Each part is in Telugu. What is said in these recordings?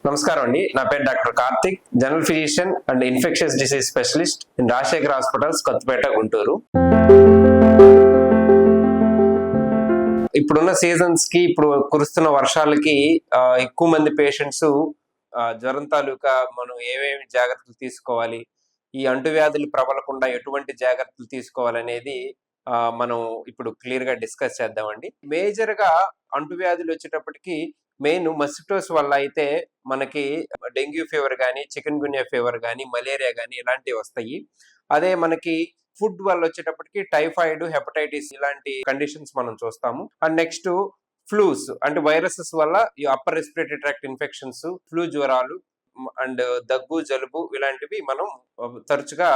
నమస్కారం అండి. నా పేరు doctor Karthik, general physician and infections disease specialist in Rajasekhar hospitals, Kothapeta, Guntur. ఇప్పుడున్న సీజన్స్ కి, ఇప్పుడు కురుస్తున్న వర్షాలకి ఎక్కువ మంది పేషెంట్స్ జ్వరం తాలూకా మనం ఏమేమి జాగ్రత్తలు తీసుకోవాలి, ఈ అంటువ్యాధులు ప్రబలకుండా ఎటువంటి జాగ్రత్తలు తీసుకోవాలనేది మనం ఇప్పుడు క్లియర్ గా డిస్కస్ చేద్దామండి. మేజర్ గా అంటువ్యాధులు వచ్చేటప్పటికి మెయిన్ మస్కిటోస్ వల్ల అయితే మనకి డెంగ్యూ ఫీవర్ కానీ, చికెన్ గున్యా ఫీవర్ కానీ, మలేరియా కానీ ఇలాంటివి వస్తాయి. అదే మనకి ఫుడ్ వల్ల వచ్చేటప్పటికి టైఫాయిడ్, హెపటైటిస్ ఇలాంటి కండిషన్స్ మనం చూస్తాము. అండ్ నెక్స్ట్ ఫ్లూస్ అంటే వైరసెస్ వల్ల ఈ upper respiratory tract infections, flu జ్వరాలు అండ్ దగ్గు, జలుబు ఇలాంటివి మనం తరచుగా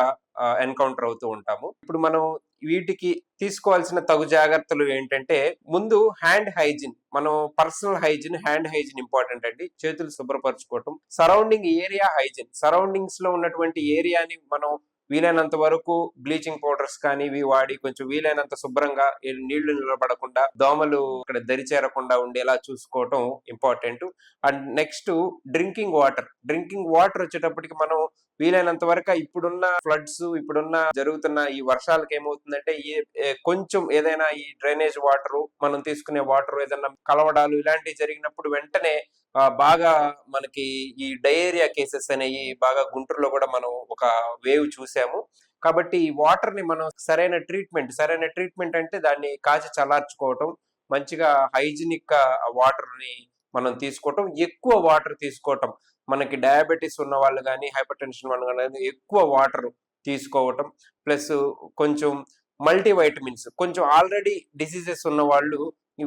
ఎన్కౌంటర్ అవుతూ ఉంటాము. ఇప్పుడు మనం వీటికి తీసుకోవాల్సిన తగు జాగ్రత్తలు ఏంటంటే, ముందు హ్యాండ్ హైజీన్, మనం personal hygiene, hand hygiene important అండి. చేతులు శుభ్రపరచుకోవటం, సరౌండింగ్ ఏరియా హైజీన్, సరౌండింగ్స్ లో ఉన్నటువంటి ఏరియాని మనం వీలైనంత వరకు బ్లీచింగ్ పౌడర్స్ కానీ ఇవి వాడి కొంచెం వీలైనంత శుభ్రంగా, నీళ్లు నిలబడకుండా, దోమలు ఇక్కడ దరి చేరకుండా ఉండేలా చూసుకోవటం important. And next drinking water వచ్చేటప్పటికి మనం వీలైనంత వరకు ఇప్పుడున్న ఫ్లడ్స్, ఇప్పుడున్న జరుగుతున్న ఈ వర్షాలకు ఏమవుతుందంటే కొంచెం ఏదైనా ఈ డ్రైనేజ్ వాటర్, మనం తీసుకునే వాటర్ ఏదైనా కలవడాలు ఇలాంటివి జరిగినప్పుడు వెంటనే బాగా మనకి ఈ డయేరియా కేసెస్ అనేవి బాగా గుంటూరులో కూడా మనం ఒక వేవ్ చూసాము. కాబట్టి ఈ వాటర్ ని మనం సరైన ట్రీట్మెంట్ అంటే దాన్ని కాచి చల్లార్చుకోవటం, మంచిగా హైజీనిక్ గా వాటర్ ని మనం తీసుకోవటం, ఎక్కువ వాటర్ తీసుకోవటం. మనకి డయాబెటీస్ ఉన్న వాళ్ళు కానీ, హైపర్ టెన్షన్ వాళ్ళు కానీ ఎక్కువ వాటర్ తీసుకోవటం, ప్లస్ కొంచెం మల్టీవైటమిన్స్, కొంచెం ఆల్రెడీ డిసీజెస్ ఉన్న వాళ్ళు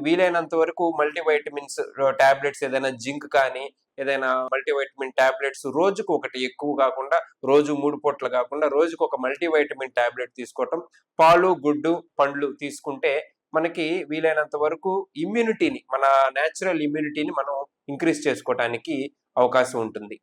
వీలైనంత వరకు మల్టీవైటమిన్స్ టాబ్లెట్స్, ఏదైనా జింక్ కానీ ఏదైనా మల్టీవైటమిన్ టాబ్లెట్స్ రోజుకు ఒకటి, ఎక్కువ కాకుండా రోజు 3 పూటలు కాకుండా రోజుకు ఒక మల్టీవైటమిన్ టాబ్లెట్ తీసుకోవటం, పాలు, గుడ్డు, పండ్లు తీసుకుంటే మనకి వీలైనంత వరకు ఇమ్యూనిటీని, మన నేచురల్ ఇమ్యూనిటీని మనం ఇంక్రీజ్ చేసుకోవడానికి అవకాశం ఉంటుంది.